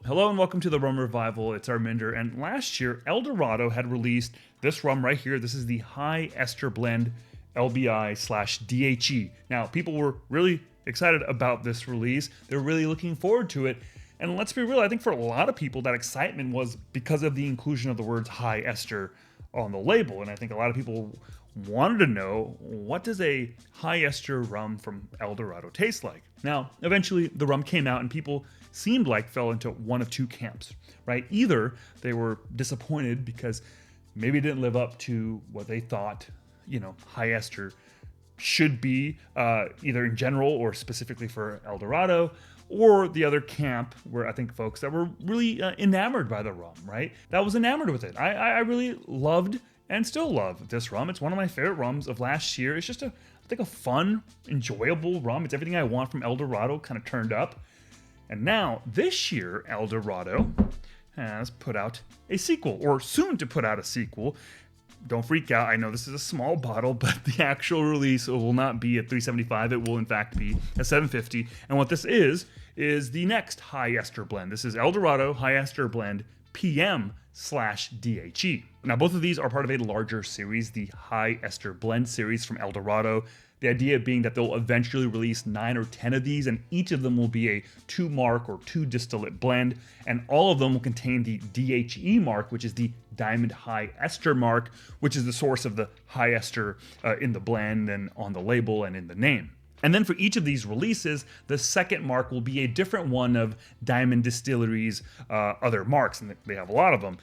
Hello and welcome to the Rum Revival. It's Arminder, and last year El Dorado had released this rum right here. This is the High Ester Blend LBI/DHE. Now, people were really excited about this release. They're really looking forward to it. And let's be real, I think for a lot of people that excitement was because of the inclusion of the words high ester on the label. And I think a lot of people wanted to know, what does a high ester rum from El Dorado taste like? Now, eventually the rum came out and people seemed like fell into one of two camps, right? Either they were disappointed because maybe it didn't live up to what they thought, high ester should be, either in general or specifically for El Dorado, or the other camp where I think folks that were really enamored by the rum, right? That was enamored with it. I really loved and still love this rum. It's one of my favorite rums of last year. It's just I think a fun, enjoyable rum. It's everything I want from El Dorado kind of turned up. And now this year, El Dorado has put out a sequel, or soon to put out a sequel. Don't freak out. I know this is a small bottle, but the actual release will not be at $375. It will in fact be at $750. And what this is the next high ester blend. This is El Dorado High Ester Blend PM/DHE. Now, both of these are part of a larger series, the High Ester Blend series from El Dorado. The idea being that they'll eventually release 9 or 10 of these, and each of them will be a 2 mark or 2 distillate blend, and all of them will contain the DHE mark, which is the Diamond High Ester mark, which is the source of the high ester in the blend and on the label and in the name. And then for each of these releases, the second mark will be a different one of Diamond Distillery's other marks, and they have a lot of them.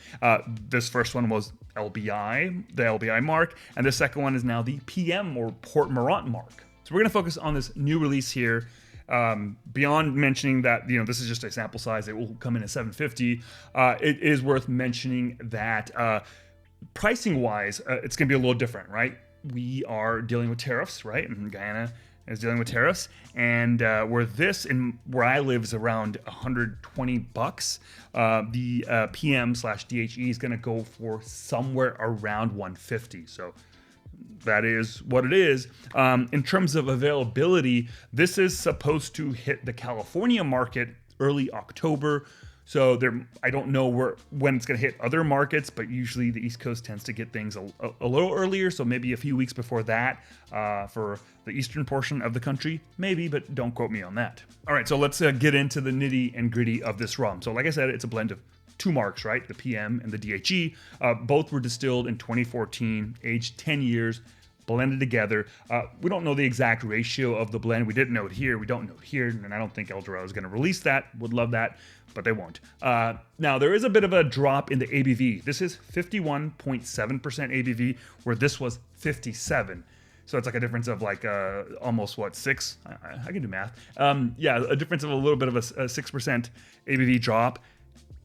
This first one was LBI, the LBI mark, and the second one is now the PM or Port Mourant Mark. So we're going to focus on this new release here. Beyond mentioning that this is just a sample size, it will come in at $750. It is worth mentioning that pricing wise, it's going to be a little different, right? We are dealing with tariffs, right? And Guyana is dealing with tariffs, and where I live is around $120. The PM/DHE is going to go for somewhere around $150. So that is what it is. In terms of availability, this is supposed to hit the California market early October. So I don't know when it's going to hit other markets, but usually the East Coast tends to get things a little earlier. So maybe a few weeks before that for the eastern portion of the country, maybe, but don't quote me on that. All right, so let's get into the nitty and gritty of this rum. So like I said, it's a blend of 2 marks, right? The PM and the DHE. Both were distilled in 2014, aged 10 years. Blended together. We don't know the exact ratio of the blend. We didn't know it here. We don't know it here. And I don't think El Dorado is going to release that. Would love that, but they won't. Now, there is a bit of a drop in the ABV. This is 51.7% ABV, where this was 57. So it's like a difference of like almost 6? I can do math. Yeah, a difference of a little bit of a 6% ABV drop.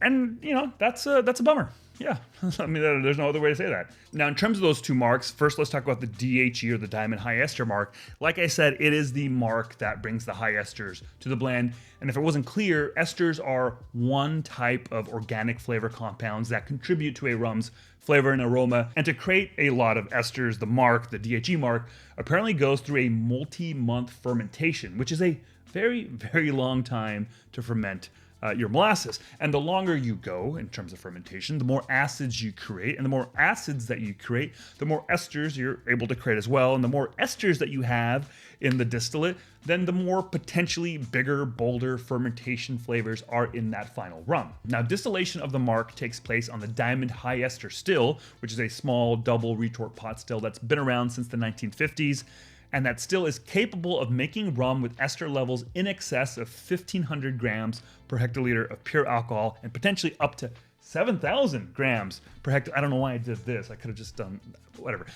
And, that's a bummer. Yeah, I mean, there's no other way to say that. Now, in terms of those 2 marks, first let's talk about the DHE or the Diamond High Ester mark. Like I said, it is the mark that brings the high esters to the blend. And if it wasn't clear, esters are one type of organic flavor compounds that contribute to a rum's flavor and aroma. And to create a lot of esters, the DHE mark, apparently goes through a multi-month fermentation, which is a very, very long time to ferment your molasses. And the longer you go in terms of fermentation, the more acids you create, and the more acids that you create, the more esters you're able to create as well. And the more esters that you have in the distillate, then the more potentially bigger, bolder fermentation flavors are in that final rum. Now, distillation of the mark takes place on the Diamond High Ester still, which is a small double retort pot still that's been around since the 1950s. And that still is capable of making rum with ester levels in excess of 1,500 grams per hectoliter of pure alcohol, and potentially up to 7,000 grams per hectoliter. I don't know why I did this. I could have just done whatever.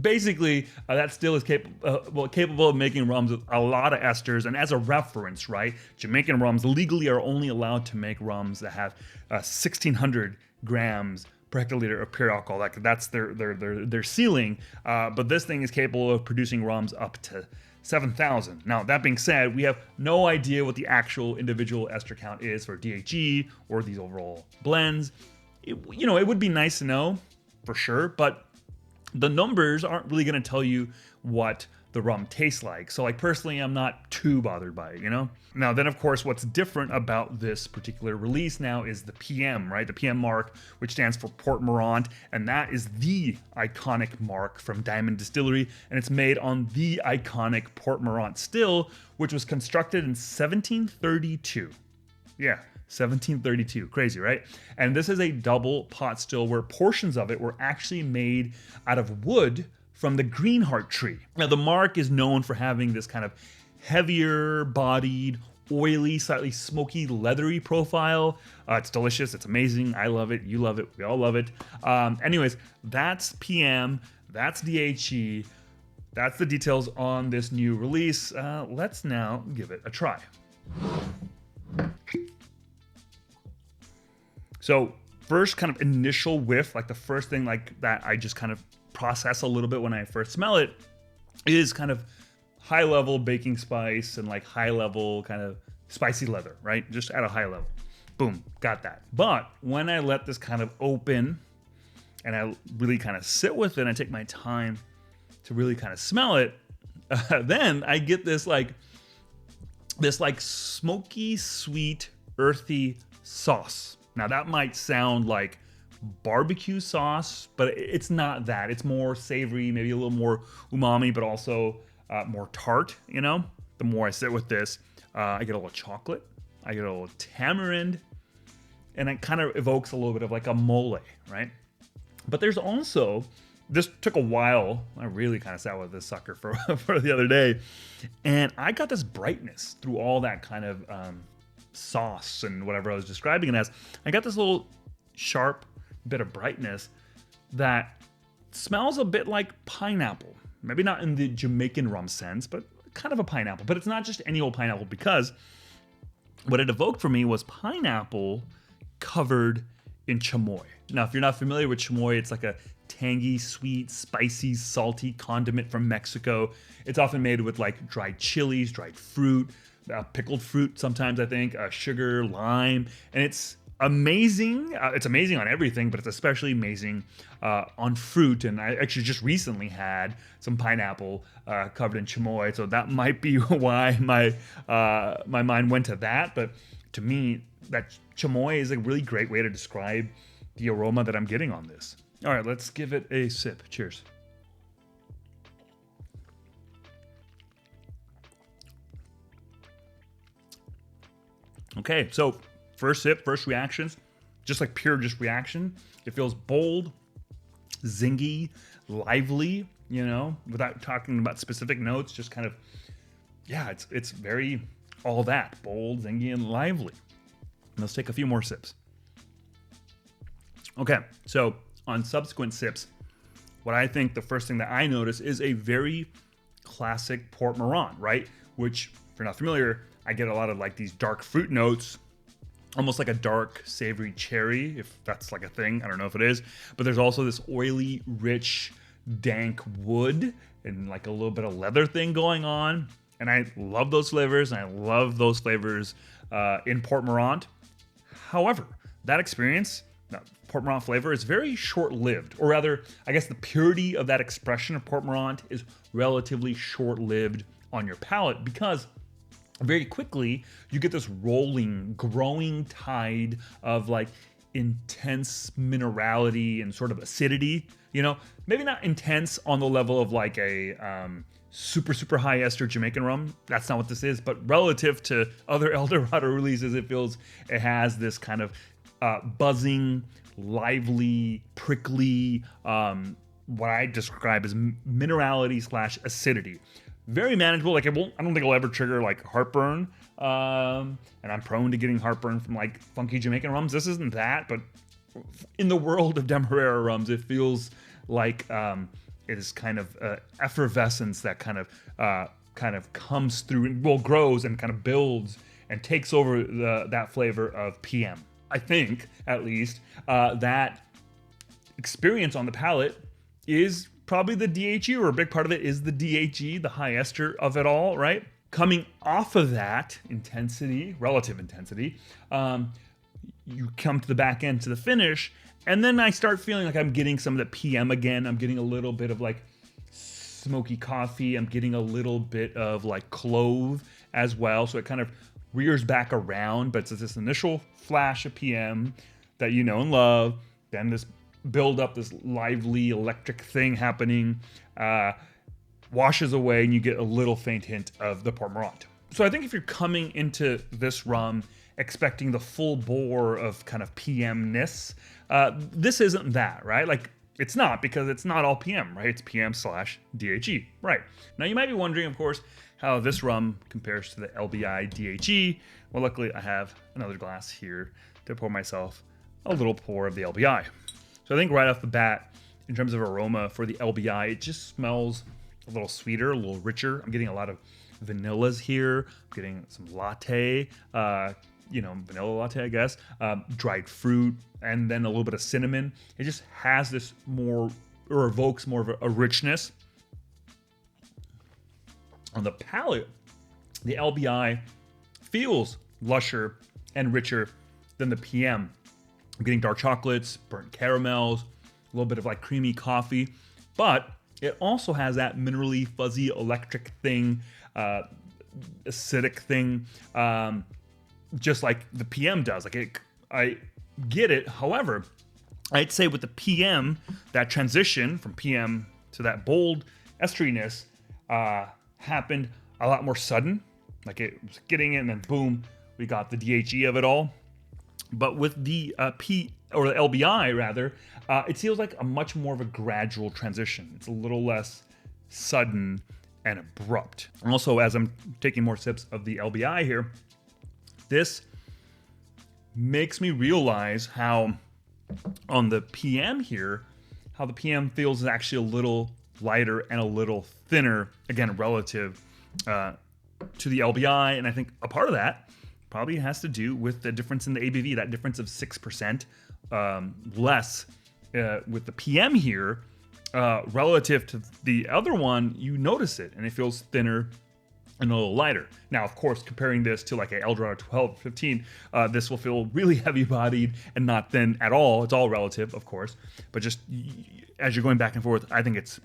Basically, that still is capable of making rums with a lot of esters. And as a reference, right, Jamaican rums legally are only allowed to make rums that have 1,600 grams per hectoliter of pure alcohol. That's their ceiling. But this thing is capable of producing rums up to 7,000. Now, that being said, we have no idea what the actual individual ester count is for DHE or these overall blends. It would be nice to know for sure, but the numbers aren't really going to tell you what the rum tastes like. So like personally, I'm not too bothered by it, you know? Now then, of course, what's different about this particular release now is the PM, right? The PM mark, which stands for Port Mourant, and that is the iconic mark from Diamond Distillery, and it's made on the iconic Port Mourant still, which was constructed in 1732. Yeah, 1732. Crazy, right? And this is a double pot still where portions of it were actually made out of wood from the greenheart tree. Now, the mark is known for having this kind of heavier bodied, oily, slightly smoky, leathery profile. It's delicious. It's amazing. I love it. You love it. We all love it. Anyways, that's PM. That's DHE. That's the details on this new release. Let's now give it a try. So first kind of initial whiff, like the first thing like that I just kind of process a little bit when I first smell it is kind of high level baking spice and like high level kind of spicy leather, right? Just at a high level. Boom, got that. But when I let this kind of open and I really kind of sit with it and I take my time to really kind of smell it, then I get this like smoky, sweet, earthy sauce. Now that might sound like barbecue sauce, but it's not that. It's more savory, maybe a little more umami, but also more tart, you know? The more I sit with this, I get a little chocolate, I get a little tamarind, and it kind of evokes a little bit of like a mole, right? But there's also, this took a while. I really kind of sat with this sucker for, for the other day, and I got this brightness through all that kind of sauce and whatever I was describing it as. I got this little sharp bit of brightness that smells a bit like pineapple. Maybe not in the Jamaican rum sense, but kind of a pineapple. But it's not just any old pineapple, because what it evoked for me was pineapple covered in chamoy. Now, if you're not familiar with chamoy, it's like a tangy, sweet, spicy, salty condiment from Mexico. It's often made with like dried chilies, dried fruit, pickled fruit sometimes, I think, sugar, lime, and it's amazing. It's amazing on everything, but it's especially amazing on fruit. And I actually just recently had some pineapple covered in chamoy, so that might be why my mind went to that. But to me, that chamoy is a really great way to describe the aroma that I'm getting on this. All right, let's give it a sip. Cheers. Okay, so first sip, first reactions, just like pure just reaction. It feels bold, zingy, lively, you know, without talking about specific notes, just kind of, yeah, it's very all that, bold, zingy, and lively. Let's take a few more sips. Okay, so on subsequent sips, what I think the first thing that I notice is a very classic Port Mourant, right? Which, if you're not familiar, I get a lot of like these dark fruit notes, almost like a dark savory cherry, if that's like a thing. I don't know if it is, but there's also this oily, rich, dank wood and like a little bit of leather thing going on. And I love those flavors, and I love those flavors in Port Mourant. However, that experience, that Port Mourant flavor, is very short-lived, or rather, I guess the purity of that expression of Port Mourant is relatively short-lived on your palate, because very quickly you get this rolling, growing tide of like intense minerality and sort of acidity. You know, maybe not intense on the level of like a super high ester Jamaican rum. That's not what this is, but relative to other El Dorado releases, it has this kind of buzzing, lively, prickly, what I describe as minerality / acidity. Very manageable. Like I don't think it'll ever trigger like heartburn. And I'm prone to getting heartburn from like funky Jamaican rums. This isn't that, but in the world of Demerara rums, it feels like it is kind of effervescence that kind of comes through and grows and kind of builds and takes over that flavor of PM. I think, at least, that experience on the palate is probably the DHE, or a big part of it is the DHE, the high ester of it all, right? Coming off of that intensity, relative intensity, you come to the back end, to the finish, and then I start feeling like I'm getting some of the PM again. I'm getting a little bit of like smoky coffee. I'm getting a little bit of like clove as well. So it kind of rears back around, but it's this initial flash of PM that you know and love. Then this build up, this lively electric thing happening, washes away, and you get a little faint hint of the Port Mourant. So I think if you're coming into this rum expecting the full bore of kind of PM-ness, this isn't that, right? Like, it's not, because it's not all PM, right? It's PM/DHE, right? Now you might be wondering, of course, how this rum compares to the LBI DHE. Well, luckily I have another glass here to pour myself a little pour of the LBI. So I think right off the bat, in terms of aroma for the LBI, it just smells a little sweeter, a little richer. I'm getting a lot of vanillas here. I'm getting some latte, vanilla latte, I guess, dried fruit, and then a little bit of cinnamon. It just has this more, or evokes more of a richness. On the palate, the LBI feels lusher and richer than the PM. I'm getting dark chocolates, burnt caramels, a little bit of like creamy coffee, but it also has that minerally fuzzy electric thing, acidic thing, just like the PM does. Like I get it. However, I'd say with the PM, that transition from PM to that bold esteriness happened a lot more sudden. Like it was getting in, and then boom, we got the DHE of it all. But with the the LBI rather, it feels like a much more of a gradual transition. It's a little less sudden and abrupt. And also, as I'm taking more sips of the LBI here, this makes me realize how on the PM here, how the PM feels is actually a little lighter and a little thinner, again, relative to the LBI. And I think a part of that probably has to do with the difference in the ABV, that difference of 6% less with the PM here relative to the other one. You notice it, and it feels thinner and a little lighter. Now, of course, comparing this to like a Dorado 12, 15, this will feel really heavy-bodied and not thin at all. It's all relative, of course, but just as you're going back and forth, I think it's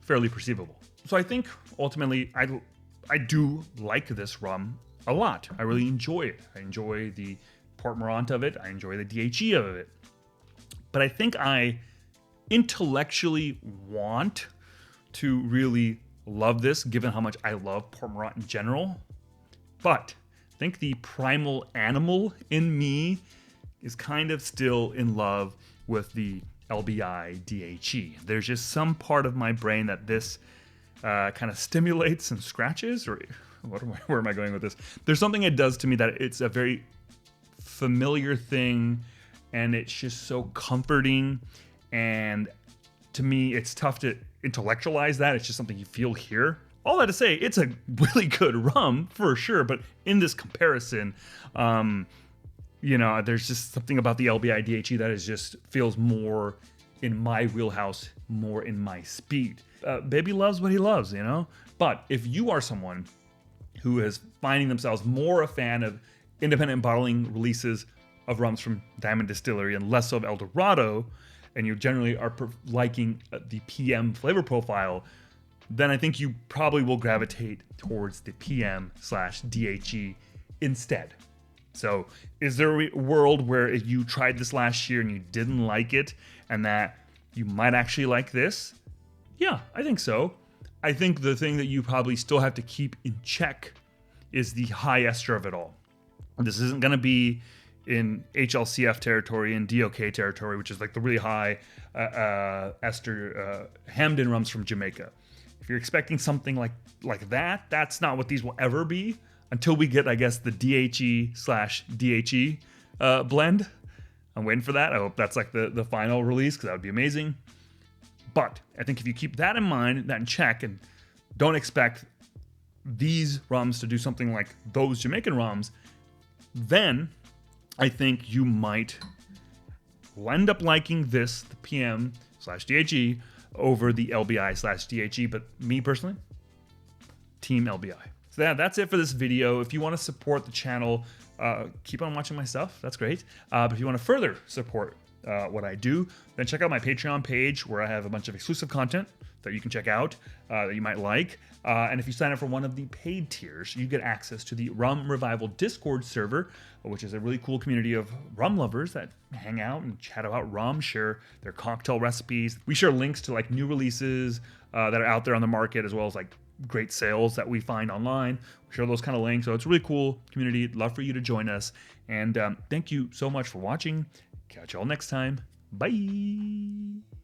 fairly perceivable. So I think ultimately, I do like this rum a lot. I really enjoy it. I enjoy the Port Mourant of it. I enjoy the DHE of it. But I think I intellectually want to really love this, given how much I love Port Mourant in general. But I think the primal animal in me is kind of still in love with the LBI DHE. There's just some part of my brain that this kind of stimulates and scratches, or where am I going with this? There's something it does to me that it's a very familiar thing, and it's just so comforting. And to me, it's tough to intellectualize that. It's just something you feel here. All that to say, it's a really good rum for sure. But in this comparison, there's just something about the LBI DHE that is just feels more in my wheelhouse, more in my speed. Baby loves what he loves, But if you are someone who is finding themselves more a fan of independent bottling releases of rums from Diamond Distillery and less so of El Dorado, and you generally are liking the PM flavor profile, then I think you probably will gravitate towards the PM/DHE instead. So is there a world where if you tried this last year and you didn't like it, and that you might actually like this? Yeah, I think so. I think the thing that you probably still have to keep in check is the high ester of it all. This isn't going to be in HLCF territory and DOK territory, which is like the really high ester Hamden rums from Jamaica. If you're expecting something like that, that's not what these will ever be until we get, I guess, the DHE/DHE blend. I'm waiting for that. I hope that's like the final release, because that would be amazing. But I think if you keep that in mind, that in check, and don't expect these rums to do something like those Jamaican rums, then I think you might end up liking this, the PM/DHE, over the LBI/DHE. But me personally, team LBI. So that's it for this video. If you want to support the channel, keep on watching my stuff. That's great. But if you want to further support what I do, then check out my Patreon page where I have a bunch of exclusive content that you can check out that you might like. And if you sign up for one of the paid tiers, you get access to the Rum Revival Discord server, which is a really cool community of rum lovers that hang out and chat about rum, share their cocktail recipes. We share links to like new releases that are out there on the market, as well as like great sales that we find online. We share those kind of links. So it's a really cool community. I'd love for you to join us. And thank you so much for watching. Catch y'all next time. Bye.